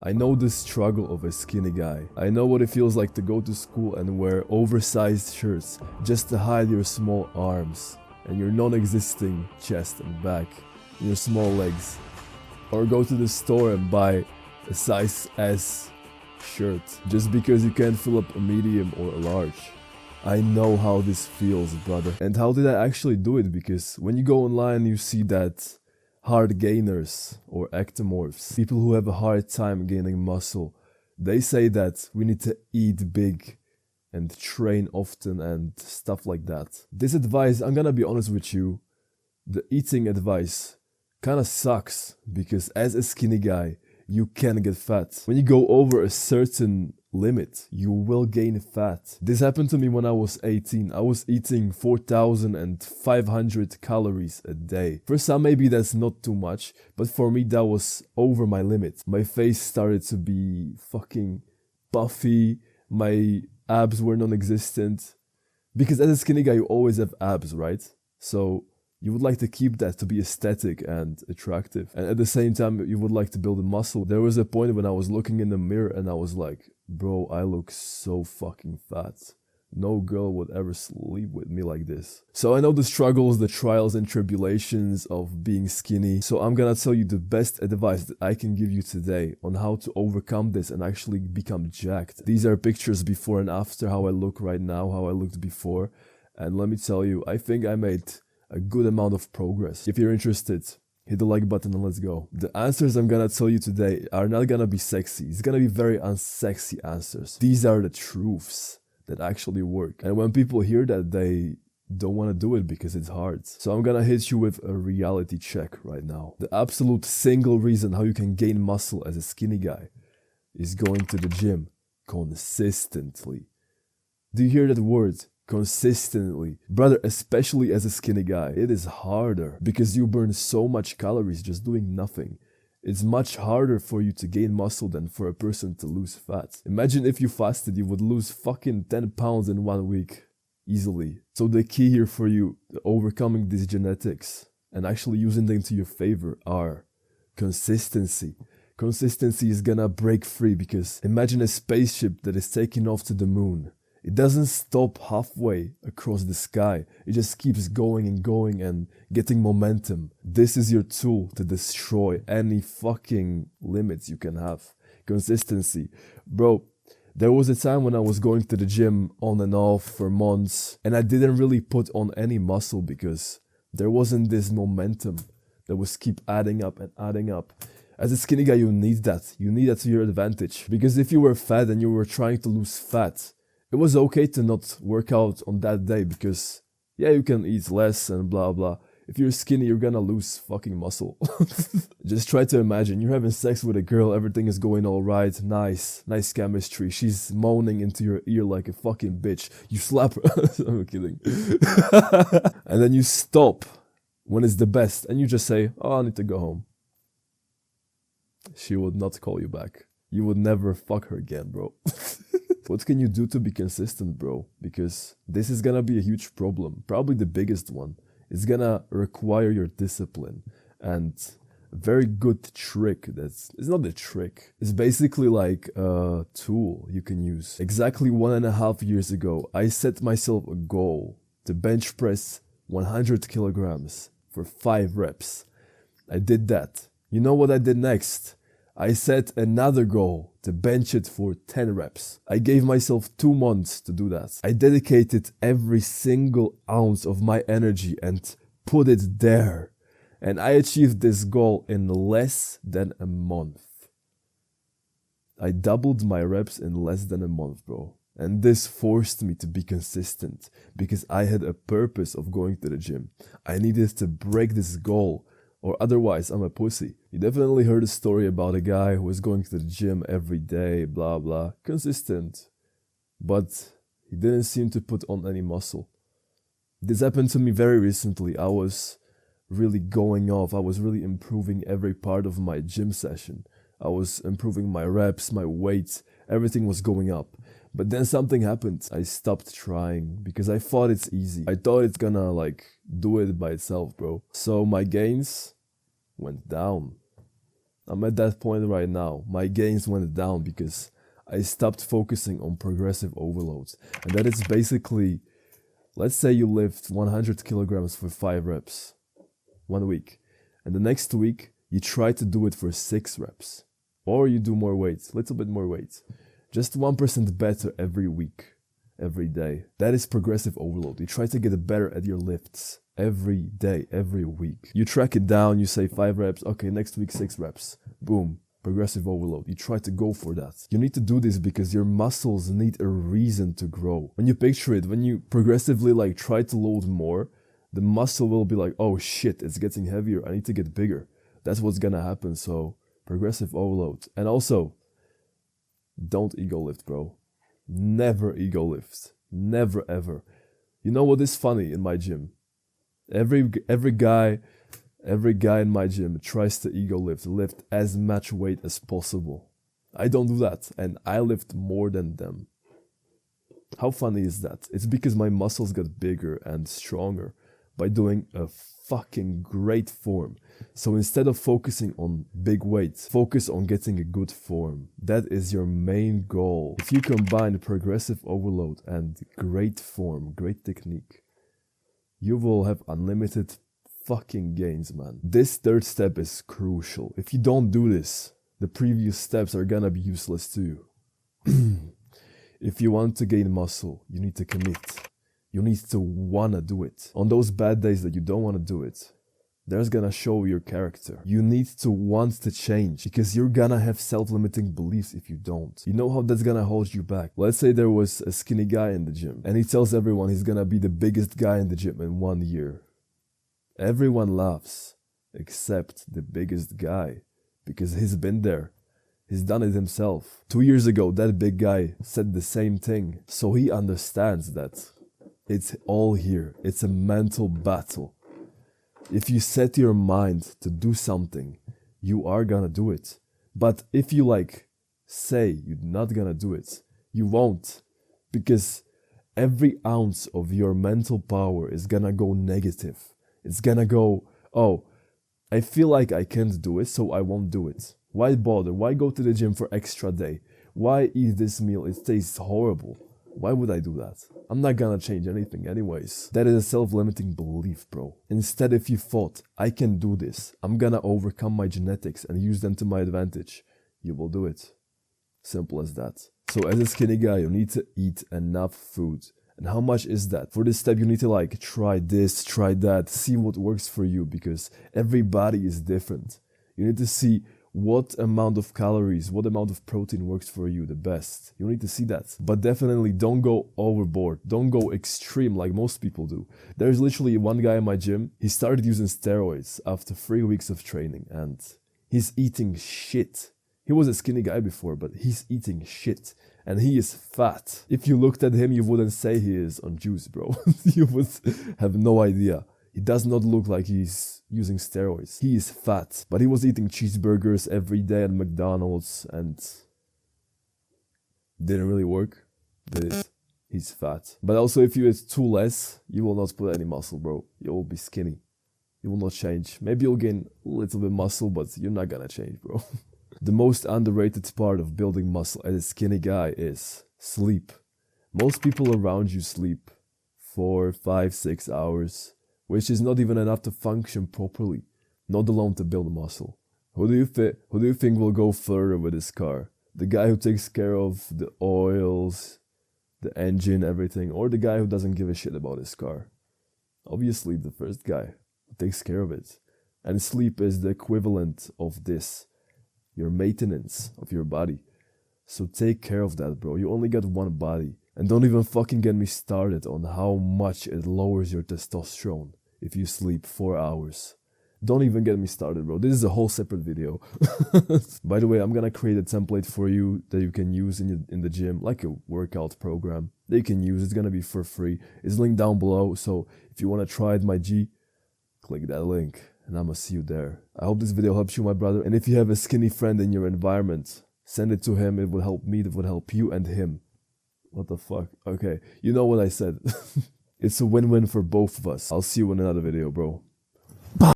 I know the struggle of a skinny guy. I know what it feels like to go to school and wear oversized shirts just to hide your small arms and your non-existing chest and back, and your small legs. Or go to the store and buy a size S shirt just because you can't fill up a medium or a large. I know how this feels, brother. And how did I actually do it? Because when you go online you see that hard gainers or ectomorphs, people who have a hard time gaining muscle, they say that we need to eat big and train often and stuff like that. This advice, I'm gonna be honest with you, the eating advice kinda sucks because as a skinny guy, you can get fat. When you go over a certain limit, you will gain fat. This happened to me when I was 18. I was eating 4,500 calories a day. For some maybe that's not too much, but for me that was over my limit. My face started to be fucking puffy, my abs were non-existent. Because as a skinny guy you always have abs, right? So you would like to keep that to be aesthetic and attractive. And at the same time, you would like to build a muscle. There was a point when I was looking in the mirror and I was like, bro, I look so fucking fat. No girl would ever sleep with me like this. So I know the struggles, the trials and tribulations of being skinny. So I'm gonna tell you the best advice that I can give you today on how to overcome this and actually become jacked. These are pictures before and after, how I look right now, how I looked before. And let me tell you, I think I made a good amount of progress. If you're interested, hit the like button and let's go. The answers I'm gonna tell you today are not gonna be sexy. It's gonna be very unsexy answers. These are the truths that actually work. And when people hear that, they don't want to do it because it's hard. So I'm gonna hit you with a reality check right now. The absolute single reason how you can gain muscle as a skinny guy is going to the gym consistently. Do you hear that word? Consistently. Brother, especially as a skinny guy, it is harder because you burn so much calories just doing nothing. It's much harder for you to gain muscle than for a person to lose fat. Imagine if you fasted, you would lose fucking 10 pounds in 1 week. Easily. So the key here for you, overcoming these genetics and actually using them to your favor are consistency. Consistency is gonna break free because imagine a spaceship that is taking off to the moon. It doesn't stop halfway across the sky. It just keeps going and getting momentum. This is your tool to destroy any fucking limits you can have. Consistency. Bro, there was a time when I was going to the gym on and off for months and I didn't really put on any muscle because there wasn't this momentum that was keep adding up and adding up. As a skinny guy, you need that. You need that to your advantage. Because if you were fat and you were trying to lose fat, it was okay to not work out on that day because, yeah, you can eat less and blah blah. If you're skinny, you're gonna lose fucking muscle. Just try to imagine you're having sex with a girl, everything is going alright, nice chemistry. She's moaning into your ear like a fucking bitch. You slap her. I'm kidding. And then you stop when it's the best and you just say, oh, I need to go home. She would not call you back. You would never fuck her again, bro. What can you do to be consistent, bro? Because this is gonna be a huge problem, probably the biggest one. It's gonna require your discipline and a very good trick it's not a trick. It's basically like a tool you can use. Exactly 1.5 years ago, I set myself a goal to bench press 100 kilograms for 5 reps. I did that. You know what I did next? I set another goal to bench it for 10 reps. I gave myself 2 months to do that. I dedicated every single ounce of my energy and put it there. And I achieved this goal in less than a month. I doubled my reps in less than a month, bro. And this forced me to be consistent because I had a purpose of going to the gym. I needed to break this goal, or otherwise I'm a pussy. You definitely heard a story about a guy who was going to the gym every day, blah blah, consistent. But he didn't seem to put on any muscle. This happened to me very recently. I was really going off. I was really improving every part of my gym session. I was improving my reps, my weight, everything was going up. But then something happened. I stopped trying because I thought it's easy. I thought it's gonna do it by itself, bro. So my gains went down. I'm at that point right now. My gains went down because I stopped focusing on progressive overloads. And that is basically, let's say you lift 100 kilograms for 5 reps 1 week. And the next week, you try to do it for 6 reps. Or you do more weight, little bit more weight. Just 1% better every week, every day. That is progressive overload. You try to get better at your lifts every day, every week. You track it down, you say 5 reps, okay, next week 6 reps. Boom, progressive overload. You try to go for that. You need to do this because your muscles need a reason to grow. When you picture it, when you progressively like try to load more, the muscle will be like, oh shit, it's getting heavier, I need to get bigger. That's what's gonna happen, so progressive overload. And also, don't ego lift, bro. Never ego lift. Never ever. You know what is funny in my gym? Every guy in my gym tries to ego lift as much weight as possible. I don't do that, and I lift more than them. How funny is that? It's because my muscles got bigger and stronger by doing a fucking great form. So instead of focusing on big weights, focus on getting a good form. That is your main goal. If you combine progressive overload and great form, great technique, you will have unlimited fucking gains, man. This third step is crucial. If you don't do this, the previous steps are gonna be useless too. If you want to gain muscle, you need to commit. You need to wanna do it. On those bad days that you don't wanna do it, there's gonna show your character. You need to want to change because you're gonna have self-limiting beliefs if you don't. You know how that's gonna hold you back? Let's say there was a skinny guy in the gym and he tells everyone he's gonna be the biggest guy in the gym in 1 year. Everyone laughs except the biggest guy because he's been there. He's done it himself. 2 years ago, that big guy said the same thing. So he understands that it's all here. It's a mental battle. If you set your mind to do something, you are gonna do it. But if you say you're not gonna do it, you won't. Because every ounce of your mental power is gonna go negative. It's gonna go, oh, I feel like I can't do it, so I won't do it. Why bother? Why go to the gym for extra day? Why eat this meal? It tastes horrible. Why would I do that? I'm not gonna change anything anyways. That is a self-limiting belief, bro. Instead, if you thought, I can do this, I'm gonna overcome my genetics and use them to my advantage, you will do it. Simple as that. So as a skinny guy, you need to eat enough food. And how much is that? For this step, you need to try this, try that, see what works for you because every body is different. You need to see what amount of calories, what amount of protein works for you the best. You need to see that. But definitely don't go overboard. Don't go extreme like most people do. There's literally one guy in my gym. He started using steroids after 3 weeks of training and he's eating shit. He was a skinny guy before, but he's eating shit. And he is fat. If you looked at him, you wouldn't say he is on juice, bro. You would have no idea. He does not look like he's using steroids. He is fat, but he was eating cheeseburgers every day at McDonald's and didn't really work, did it? He's fat. But also if you eat too less, you will not put any muscle, bro. You will be skinny. You will not change. Maybe you'll gain a little bit muscle, but you're not gonna change, bro. The most underrated part of building muscle as a skinny guy is sleep. Most people around you sleep 4, 5, 6 hours. Which is not even enough to function properly, not alone to build muscle. Who do you think will go further with this car? The guy who takes care of the oils, the engine, everything, or the guy who doesn't give a shit about his car? Obviously the first guy who takes care of it. And sleep is the equivalent of this, your maintenance of your body. So take care of that, bro. You only got one body. And don't even fucking get me started on how much it lowers your testosterone if you sleep 4 hours. Don't even get me started, bro. This is a whole separate video. By the way, I'm gonna create a template for you that you can use in the gym, like a workout program that you can use. It's gonna be for free. It's linked down below, so if you wanna try it, my G, click that link and I'ma see you there. I hope this video helps you, my brother. And if you have a skinny friend in your environment, send it to him. It would help me, it would help you and him. What the fuck? Okay, you know what I said. It's a win-win for both of us. I'll see you in another video, bro.